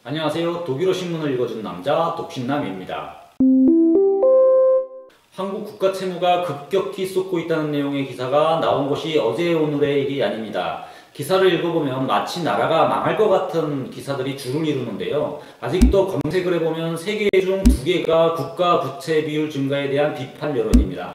안녕하세요. 독일어 신문을 읽어준 남자 독신남입니다. 한국 국가 채무가 급격히 쏟고 있다는 내용의 기사가 나온 것이 어제 오늘의 일이 아닙니다. 기사를 읽어보면 마치 나라가 망할 것 같은 기사들이 줄을 이루는데요. 아직도 검색을 해보면 3개 중 2개가 국가 부채 비율 증가에 대한 비판 여론입니다.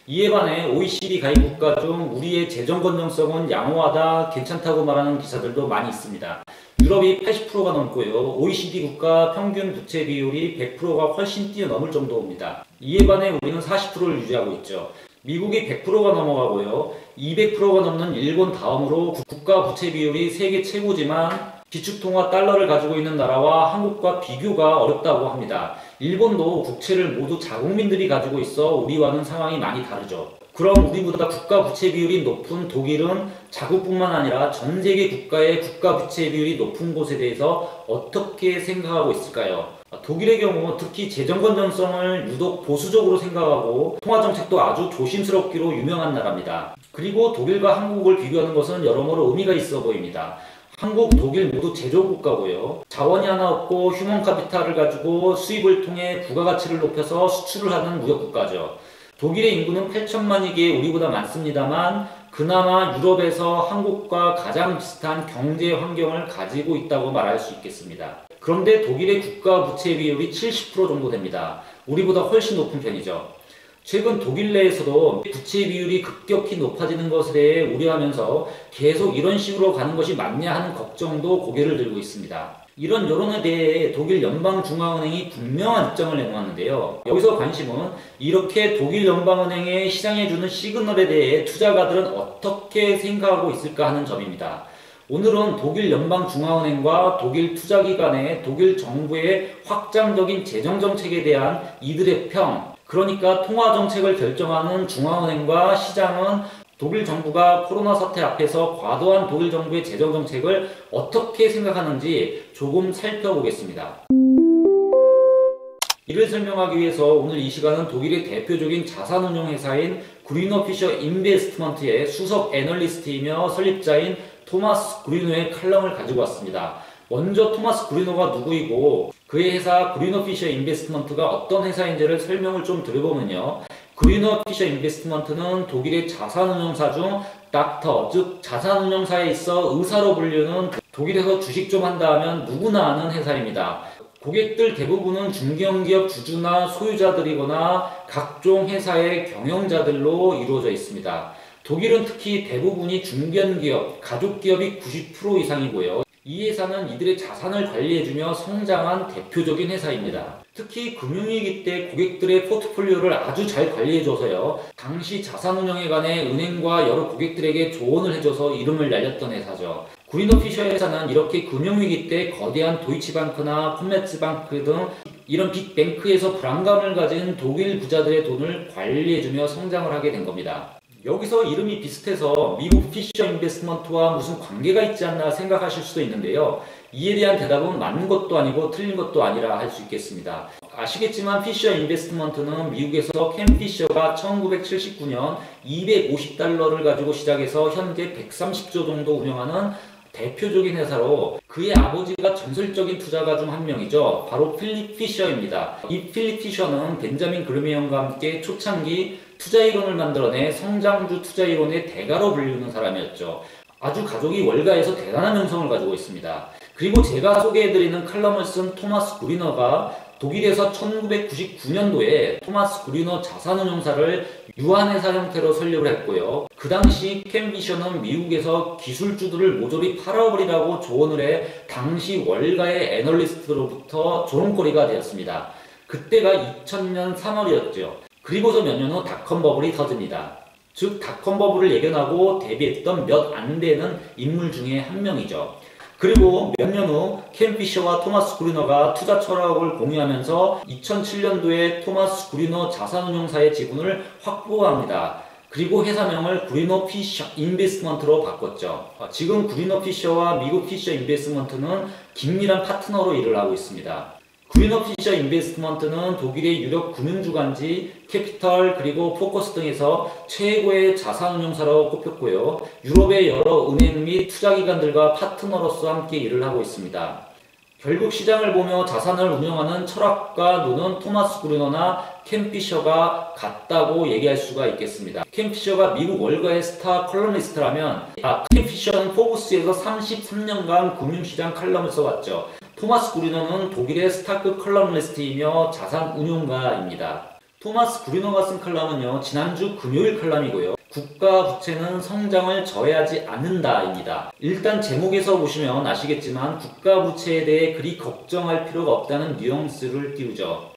이에 반해 OECD 가입 국가 중 우리의 재정 건전성은 양호하다, 괜찮다고 말하는 기사들도 많이 있습니다. 유럽이 80%가 넘고요. OECD 국가 평균 부채 비율이 100%가 훨씬 뛰어넘을 정도입니다. 이에 반해 우리는 40%를 유지하고 있죠. 미국이 100%가 넘어가고요. 200%가 넘는 일본 다음으로 국가 부채 비율이 세계 최고지만 기축통화 달러를 가지고 있는 나라와 한국과 비교가 어렵다고 합니다. 일본도 국채를 모두 자국민들이 가지고 있어 우리와는 상황이 많이 다르죠. 그럼 우리보다 국가 부채 비율이 높은 독일은 자국뿐만 아니라 전 세계 국가의 국가 부채 비율이 높은 곳에 대해서 어떻게 생각하고 있을까요? 독일의 경우 특히 재정 건전성을 유독 보수적으로 생각하고 통화정책도 아주 조심스럽기로 유명한 나라입니다. 그리고 독일과 한국을 비교하는 것은 여러모로 의미가 있어 보입니다. 한국, 독일 모두 제조국가고요. 자원이 하나 없고 휴먼 카피탈을 가지고 수입을 통해 부가가치를 높여서 수출을 하는 무역국가죠. 독일의 인구는 8천만이기에 우리보다 많습니다만 그나마 유럽에서 한국과 가장 비슷한 경제 환경을 가지고 있다고 말할 수 있겠습니다. 그런데 독일의 국가 부채 비율이 70% 정도 됩니다. 우리보다 훨씬 높은 편이죠. 최근 독일 내에서도 부채 비율이 급격히 높아지는 것에 대해 우려하면서 계속 이런 식으로 가는 것이 맞냐 하는 걱정도 고개를 들고 있습니다. 이런 여론에 대해 독일 연방중앙은행이 분명한 입장을 내놓았는데요. 여기서 관심은 이렇게 독일 연방은행에 시장해주는 시그널에 대해 투자가들은 어떻게 생각하고 있을까 하는 점입니다. 오늘은 독일 연방중앙은행과 독일 투자기관의 독일 정부의 확장적인 재정정책에 대한 이들의 평, 그러니까 통화정책을 결정하는 중앙은행과 시장은 독일 정부가 코로나 사태 앞에서 과도한 독일 정부의 재정정책을 어떻게 생각하는지 조금 살펴보겠습니다. 이를 설명하기 위해서 오늘 이 시간은 독일의 대표적인 자산운용회사인 그리너 피셔 인베스트먼트의 수석 애널리스트이며 설립자인 토마스 그리노의 칼럼을 가지고 왔습니다. 먼저 토마스 그리노가 누구이고 그의 회사 그리너 피셔 인베스트먼트가 어떤 회사인지를 설명을 좀 드려보면요. 그리너 피셔 인베스트먼트는 독일의 자산운용사 중 닥터, 즉 자산운용사에 있어 의사로 불리는 독일에서 주식 좀 한다 하면 누구나 아는 회사입니다. 고객들 대부분은 중견기업 주주나 소유자들이거나 각종 회사의 경영자들로 이루어져 있습니다. 독일은 특히 대부분이 중견기업, 가족기업이 90% 이상이고요. 이 회사는 이들의 자산을 관리해주며 성장한 대표적인 회사입니다. 특히 금융위기 때 고객들의 포트폴리오를 아주 잘 관리해줘서요. 당시 자산운용에 관해 은행과 여러 고객들에게 조언을 해줘서 이름을 날렸던 회사죠. 그리너 피셔 회사는 이렇게 금융위기 때 거대한 도이치방크나 콤메츠방크 등 이런 빅뱅크에서 불안감을 가진 독일 부자들의 돈을 관리해주며 성장을 하게 된 겁니다. 여기서 이름이 비슷해서 미국 피셔 인베스트먼트와 무슨 관계가 있지 않나 생각하실 수도 있는데요. 이에 대한 대답은 맞는 것도 아니고 틀린 것도 아니라 할 수 있겠습니다. 아시겠지만 피셔 인베스트먼트는 미국에서 캠 피셔가 1979년 250달러를 가지고 시작해서 현재 130조 정도 운영하는 대표적인 회사로 그의 아버지가 전설적인 투자가 중 한 명이죠. 바로 필립 피셔입니다. 이 필립 피셔는 벤자민 그르메ion과 함께 초창기 투자이론을 만들어내 성장주 투자이론의 대가로 불리는 사람이었죠. 아주 가족이 월가에서 대단한 명성을 가지고 있습니다. 그리고 제가 소개해드리는 칼럼을 쓴 토마스 그리너가 독일에서 1999년도에 토마스 그리너 자산운용사를 유한회사 형태로 설립을 했고요. 그 당시 캠 피셔는 미국에서 기술주들을 모조리 팔아버리라고 조언을 해 당시 월가의 애널리스트로부터 조롱거리가 되었습니다. 그때가 2000년 3월이었죠. 그리고서 몇 년 후 닷컴 버블이 터집니다. 즉 닷컴 버블을 예견하고 대비했던 몇 안 되는 인물 중에 한 명이죠. 그리고 몇 년 후 캠 피셔와 토마스 그리너가 투자 철학을 공유하면서 2007년도에 토마스 그리너 자산운용사의 지분을 확보합니다. 그리고 회사명을 그리너 피셔 인베스트먼트로 바꿨죠. 지금 그리너 피셔와 미국 피셔 인베스트먼트는 긴밀한 파트너로 일을 하고 있습니다. 그리너 피셔 인베스트먼트는 독일의 유력 금융주간지, 캐피털, 그리고 포커스 등에서 최고의 자산운용사로 꼽혔고요. 유럽의 여러 은행 및 투자기관들과 파트너로서 함께 일을 하고 있습니다. 결국 시장을 보며 자산을 운용하는 철학가 눈은 토마스 그루너나 켄 피셔가 같다고 얘기할 수가 있겠습니다. 켄 피셔가 미국 월가의 스타 컬럼니스트라면 켄 피셔는 포브스에서 33년간 금융시장 칼럼을 써왔죠. 토마스 그루너는 독일의 스타크 컬럼니스트이며 자산 운용가입니다. 토마스 그루너가 쓴 칼럼은요, 지난주 금요일 칼럼이고요. 국가 부채는 성장을 저해하지 않는다입니다. 일단 제목에서 보시면 아시겠지만 국가 부채에 대해 그리 걱정할 필요가 없다는 뉘앙스를 띄우죠.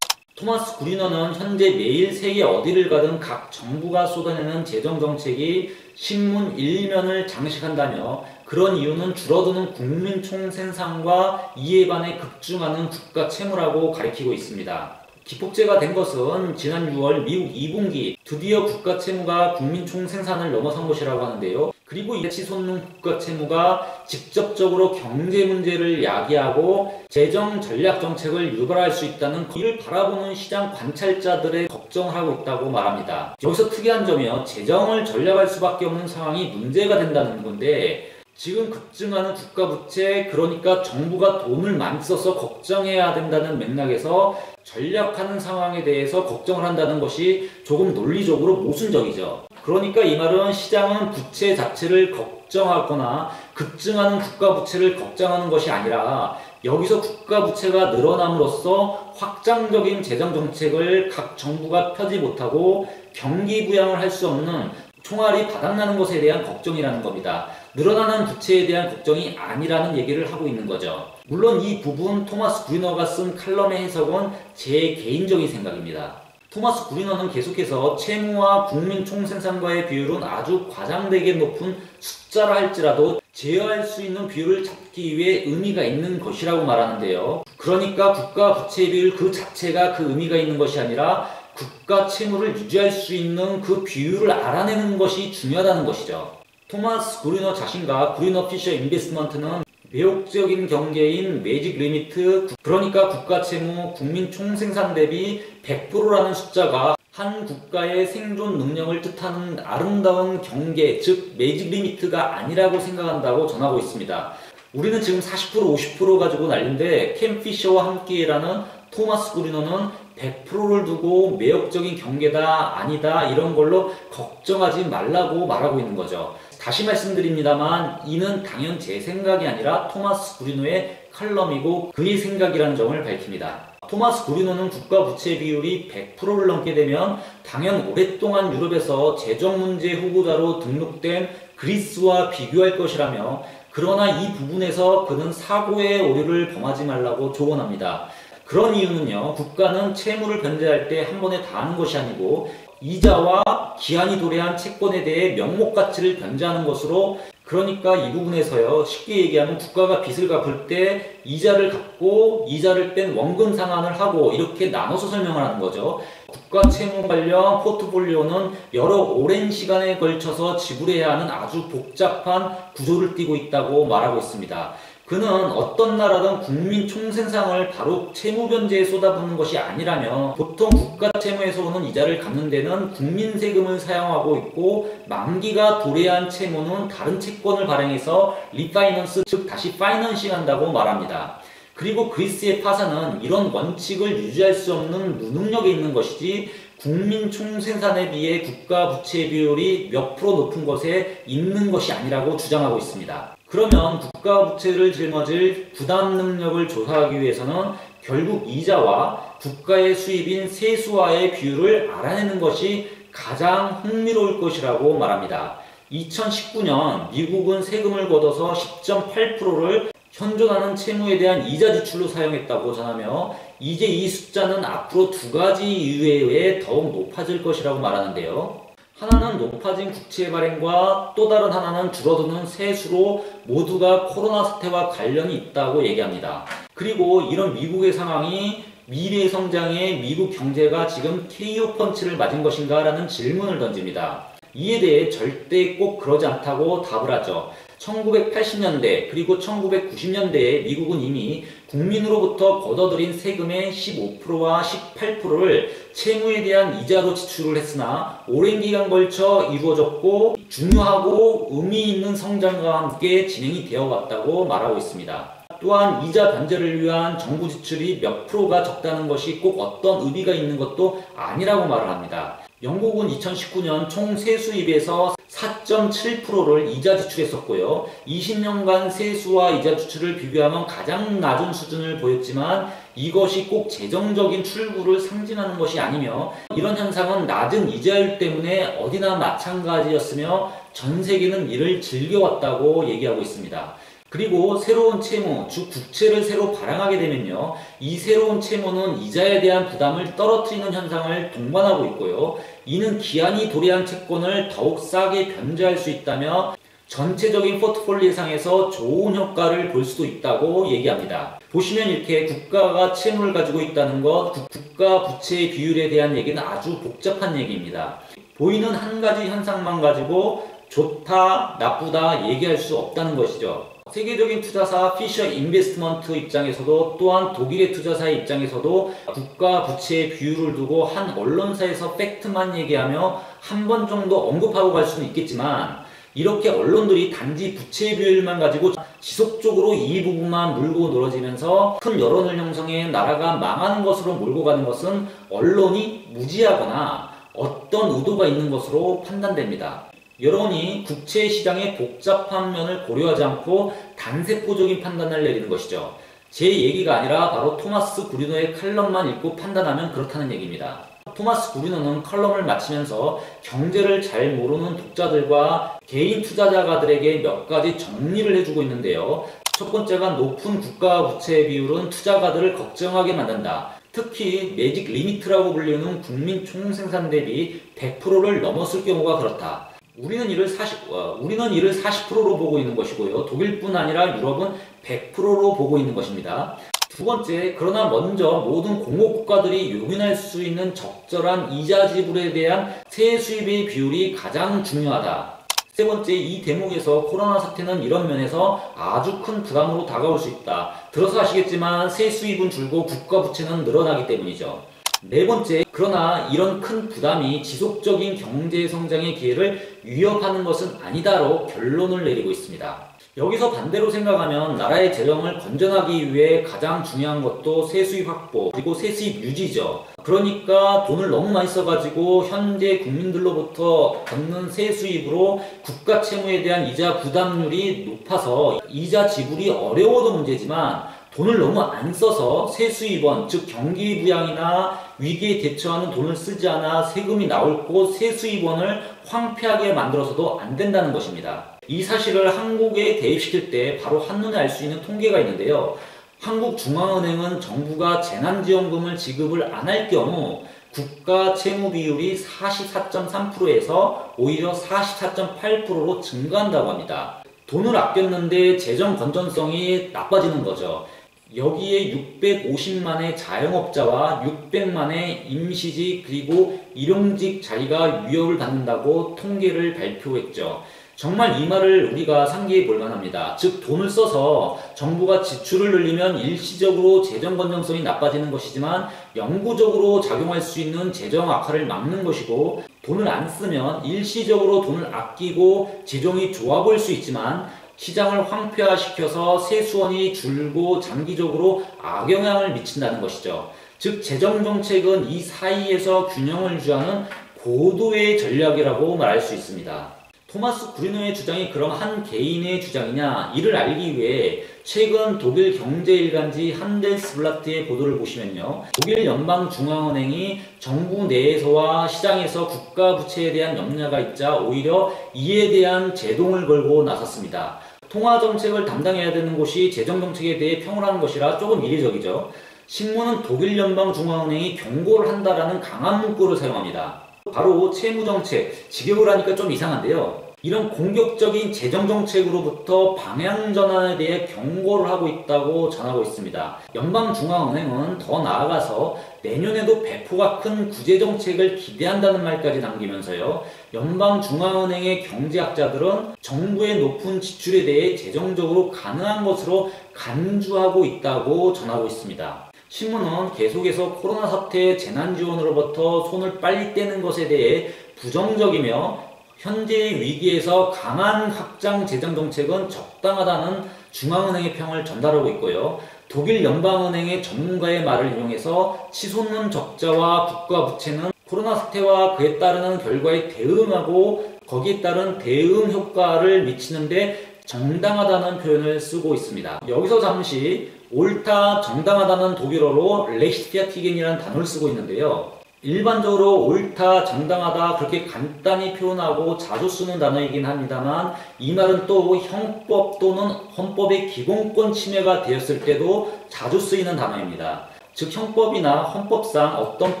토마스 그루너는 현재 매일 세계 어디를 가든 각 정부가 쏟아내는 재정정책이 신문 1면을 장식한다며 그런 이유는 줄어드는 국민 총생산과 이에 반해 급증하는 국가 채무라고 가리키고 있습니다. 기폭제가 된 것은 지난 6월 미국 2분기 드디어 국가 채무가 국민 총생산을 넘어선 것이라고 하는데요. 그리고 이 치솟는 국가 채무가 직접적으로 경제 문제를 야기하고 재정 전략 정책을 유발할 수 있다는 이를 바라보는 시장 관찰자들의 걱정을 하고 있다고 말합니다. 여기서 특이한 점이요, 재정을 전략할 수밖에 없는 상황이 문제가 된다는 건데, 지금 급증하는 국가 부채, 그러니까 정부가 돈을 많이 써서 걱정해야 된다는 맥락에서 전략하는 상황에 대해서 걱정을 한다는 것이 조금 논리적으로 모순적이죠. 그러니까 이 말은 시장은 부채 자체를 걱정하거나 급증하는 국가 부채를 걱정하는 것이 아니라 여기서 국가 부채가 늘어남으로써 확장적인 재정 정책을 각 정부가 펴지 못하고 경기 부양을 할 수 없는 총알이 바닥나는 것에 대한 걱정이라는 겁니다. 늘어나는 부채에 대한 걱정이 아니라는 얘기를 하고 있는 거죠. 물론 이 부분 토마스 그루너가 쓴 칼럼의 해석은 제 개인적인 생각입니다. 토마스 그루너는 계속해서 채무와 국민 총생산과의 비율은 아주 과장되게 높은 숫자라 할지라도 제어할 수 있는 비율을 잡기 위해 의미가 있는 것이라고 말하는데요. 그러니까 국가 부채 비율 그 자체가 그 의미가 있는 것이 아니라 국가 채무를 유지할 수 있는 그 비율을 알아내는 것이 중요하다는 것이죠. 토마스 그루너 자신과 그루너 피셔 인베스트먼트는 매혹적인 경계인 매직 리미트, 그러니까 국가 채무, 국민 총생산 대비 100%라는 숫자가 한 국가의 생존 능력을 뜻하는 아름다운 경계, 즉 매직 리미트가 아니라고 생각한다고 전하고 있습니다. 우리는 지금 40% 50% 가지고 난리인데 켄 피셔와 함께라는 토마스 그루너는 100%를 두고 매혹적인 경계다 아니다 이런 걸로 걱정하지 말라고 말하고 있는 거죠. 다시 말씀드립니다만 이는 당연 제 생각이 아니라 토마스 그루너의 칼럼이고 그의 생각이라는 점을 밝힙니다. 토마스 그루너는 국가 부채 비율이 100%를 넘게 되면 당연 오랫동안 유럽에서 재정 문제 후보자로 등록된 그리스와 비교할 것이라며, 그러나 이 부분에서 그는 사고의 오류를 범하지 말라고 조언합니다. 그런 이유는요, 국가는 채무를 변제할 때 한 번에 다 하는 것이 아니고 이자와 기한이 도래한 채권에 대해 명목 가치를 변제하는 것으로, 그러니까 이 부분에서요, 쉽게 얘기하면 국가가 빚을 갚을 때 이자를 갚고 이자를 뺀 원금 상환을 하고 이렇게 나눠서 설명을 하는 거죠. 국가 채무 관련 포트폴리오는 여러 오랜 시간에 걸쳐서 지불해야 하는 아주 복잡한 구조를 띠고 있다고 말하고 있습니다. 그는 어떤 나라든 국민 총생산을 바로 채무 변제에 쏟아붓는 것이 아니라며 보통 국가 채무에서 오는 이자를 갚는 데는 국민 세금을 사용하고 있고 만기가 도래한 채무는 다른 채권을 발행해서 리파이넌스, 즉 다시 파이낸싱 한다고 말합니다. 그리고 그리스의 파산은 이런 원칙을 유지할 수 없는 무능력에 있는 것이지 국민 총생산에 비해 국가 부채 비율이 몇 프로 높은 것에 있는 것이 아니라고 주장하고 있습니다. 그러면 국가 부채를 짊어질 부담 능력을 조사하기 위해서는 결국 이자와 국가의 수입인 세수와의 비율을 알아내는 것이 가장 흥미로울 것이라고 말합니다. 2019년 미국은 세금을 걷어서 10.8%를 현존하는 채무에 대한 이자 지출로 사용했다고 전하며 이제 이 숫자는 앞으로 두 가지 이유에 의해 더욱 높아질 것이라고 말하는데요. 하나는 높아진 국채 발행과 또 다른 하나는 줄어드는 세수로 모두가 코로나 사태와 관련이 있다고 얘기합니다. 그리고 이런 미국의 상황이 미래 성장에 미국 경제가 지금 KO 펀치를 맞은 것인가 라는 질문을 던집니다. 이에 대해 절대 꼭 그러지 않다고 답을 하죠. 1980년대 그리고 1990년대에 미국은 이미 국민으로부터 걷어들인 세금의 15%와 18%를 채무에 대한 이자로 지출을 했으나 오랜 기간 걸쳐 이루어졌고 중요하고 의미 있는 성장과 함께 진행이 되어 왔다고 말하고 있습니다. 또한 이자 변제를 위한 정부 지출이 몇 프로가 적다는 것이 꼭 어떤 의미가 있는 것도 아니라고 말을 합니다. 영국은 2019년 총 세수입에서 4.7%를 이자 지출했었고요. 20년간 세수와 이자 지출을 비교하면 가장 낮은 수준을 보였지만 이것이 꼭 재정적인 출구를 상징하는 것이 아니며 이런 현상은 낮은 이자율 때문에 어디나 마찬가지였으며 전 세계는 이를 즐겨왔다고 얘기하고 있습니다. 그리고 새로운 채무, 즉 국채를 새로 발행하게 되면요. 이 새로운 채무는 이자에 대한 부담을 떨어뜨리는 현상을 동반하고 있고요. 이는 기한이 도래한 채권을 더욱 싸게 변제할 수 있다며 전체적인 포트폴리오상에서 좋은 효과를 볼 수도 있다고 얘기합니다. 보시면 이렇게 국가가 채무를 가지고 있다는 것, 국가 부채 비율에 대한 얘기는 아주 복잡한 얘기입니다. 보이는 한 가지 현상만 가지고 좋다, 나쁘다 얘기할 수 없다는 것이죠. 세계적인 투자사 피셔 인베스트먼트 입장에서도 또한 독일의 투자사의 입장에서도 국가 부채 비율을 두고 한 언론사에서 팩트만 얘기하며 한 번 정도 언급하고 갈 수는 있겠지만 이렇게 언론들이 단지 부채 비율만 가지고 지속적으로 이 부분만 물고 늘어지면서 큰 여론을 형성해 나라가 망하는 것으로 몰고 가는 것은 언론이 무지하거나 어떤 의도가 있는 것으로 판단됩니다. 여론이 국채 시장의 복잡한 면을 고려하지 않고 단세포적인 판단을 내리는 것이죠. 제 얘기가 아니라 바로 토마스 구리노의 칼럼만 읽고 판단하면 그렇다는 얘기입니다. 토마스 구리노는 칼럼을 마치면서 경제를 잘 모르는 독자들과 개인 투자자가들에게 몇 가지 정리를 해주고 있는데요. 첫 번째가 높은 국가 부채 비율은 투자가들을 걱정하게 만든다. 특히 매직 리미트라고 불리는 국민 총생산 대비 100%를 넘었을 경우가 그렇다. 우리는 이를 40%로 보고 있는 것이고요. 독일뿐 아니라 유럽은 100%로 보고 있는 것입니다. 두 번째, 그러나 먼저 모든 공업국가들이 용인할 수 있는 적절한 이자 지불에 대한 세수입의 비율이 가장 중요하다. 세 번째, 이 대목에서 코로나 사태는 이런 면에서 아주 큰 부담으로 다가올 수 있다. 들어서 아시겠지만 세수입은 줄고 국가 부채는 늘어나기 때문이죠. 네 번째, 그러나 이런 큰 부담이 지속적인 경제 성장의 기회를 위협하는 것은 아니다로 결론을 내리고 있습니다. 여기서 반대로 생각하면 나라의 재정을 건전하기 위해 가장 중요한 것도 세수입 확보 그리고 세수입 유지죠. 그러니까 돈을 너무 많이 써가지고 현재 국민들로부터 받는 세수입으로 국가 채무에 대한 이자 부담률이 높아서 이자 지불이 어려워도 문제지만 돈을 너무 안 써서 세수입원, 즉 경기부양이나 위기에 대처하는 돈을 쓰지 않아 세금이 나올 곳 세수입원을 황폐하게 만들어서도 안 된다는 것입니다. 이 사실을 한국에 대입시킬 때 바로 한눈에 알 수 있는 통계가 있는데요. 한국중앙은행은 정부가 재난지원금을 지급을 안 할 경우 국가 채무 비율이 44.3%에서 오히려 44.8%로 증가한다고 합니다. 돈을 아꼈는데 재정 건전성이 나빠지는 거죠. 여기에 650만의 자영업자와 600만의 임시직 그리고 일용직 자리가 위협을 받는다고 통계를 발표했죠. 정말 이 말을 우리가 상기해 볼 만합니다. 즉 돈을 써서 정부가 지출을 늘리면 일시적으로 재정 건전성이 나빠지는 것이지만 영구적으로 작용할 수 있는 재정 악화를 막는 것이고 돈을 안 쓰면 일시적으로 돈을 아끼고 재정이 좋아 보일 수 있지만 시장을 황폐화시켜서 세수원이 줄고 장기적으로 악영향을 미친다는 것이죠. 즉 재정정책은 이 사이에서 균형을 유지하는 고도의 전략이라고 말할 수 있습니다. 토마스 구리노의 주장이 그럼 한 개인의 주장이냐? 이를 알기 위해 최근 독일 경제일간지 한델스블라트의 보도를 보시면요. 독일 연방중앙은행이 정부 내에서와 시장에서 국가 부채에 대한 염려가 있자 오히려 이에 대한 제동을 걸고 나섰습니다. 통화정책을 담당해야 되는 곳이 재정정책에 대해 평온한 것이라 조금 이례적이죠. 신문은 독일 연방중앙은행이 경고를 한다라는 강한 문구를 사용합니다. 바로 채무정책, 직역을 하니까 좀 이상한데요. 이런 공격적인 재정정책으로부터 방향전환에 대해 경고를 하고 있다고 전하고 있습니다. 연방중앙은행은 더 나아가서 내년에도 배포가 큰 구제정책을 기대한다는 말까지 남기면서요. 연방중앙은행의 경제학자들은 정부의 높은 지출에 대해 재정적으로 가능한 것으로 간주하고 있다고 전하고 있습니다. 신문은 계속해서 코로나 사태의 재난지원으로부터 손을 빨리 떼는 것에 대해 부정적이며 현재의 위기에서 강한 확장 재정 정책은 적당하다는 중앙은행의 평을 전달하고 있고요. 독일 연방은행의 전문가의 말을 이용해서 치솟는 적자와 국가 부채는 코로나 사태와 그에 따르는 결과에 대응하고 거기에 따른 대응 효과를 미치는데 정당하다는 표현을 쓰고 있습니다. 여기서 잠시 옳다, 정당하다는 독일어로 레히트피아티겐이라는 단어를 쓰고 있는데요. 일반적으로 옳다, 정당하다 그렇게 간단히 표현하고 자주 쓰는 단어이긴 합니다만 이 말은 또 형법 또는 헌법의 기본권 침해가 되었을 때도 자주 쓰이는 단어입니다. 즉 형법이나 헌법상 어떤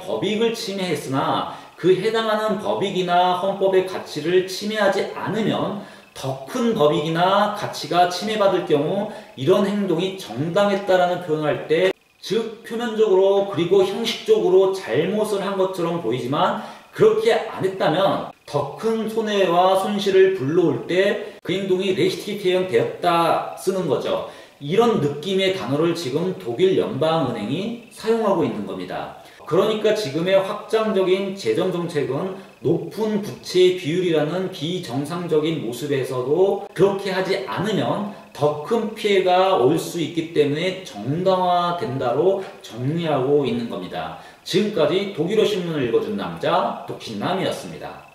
법익을 침해했으나 그 해당하는 법익이나 헌법의 가치를 침해하지 않으면 더 큰 법익이나 가치가 침해받을 경우 이런 행동이 정당했다라는 표현을 할 때 즉 표면적으로 그리고 형식적으로 잘못을 한 것처럼 보이지만 그렇게 안 했다면 더 큰 손해와 손실을 불러올 때 그 행동이 레시티티형 되었다 쓰는 거죠. 이런 느낌의 단어를 지금 독일 연방은행이 사용하고 있는 겁니다. 그러니까 지금의 확장적인 재정정책은 높은 부채 비율이라는 비정상적인 모습에서도 그렇게 하지 않으면 더 큰 피해가 올 수 있기 때문에 정당화된다로 정리하고 있는 겁니다. 지금까지 독일어 신문을 읽어준 남자 독신남이었습니다.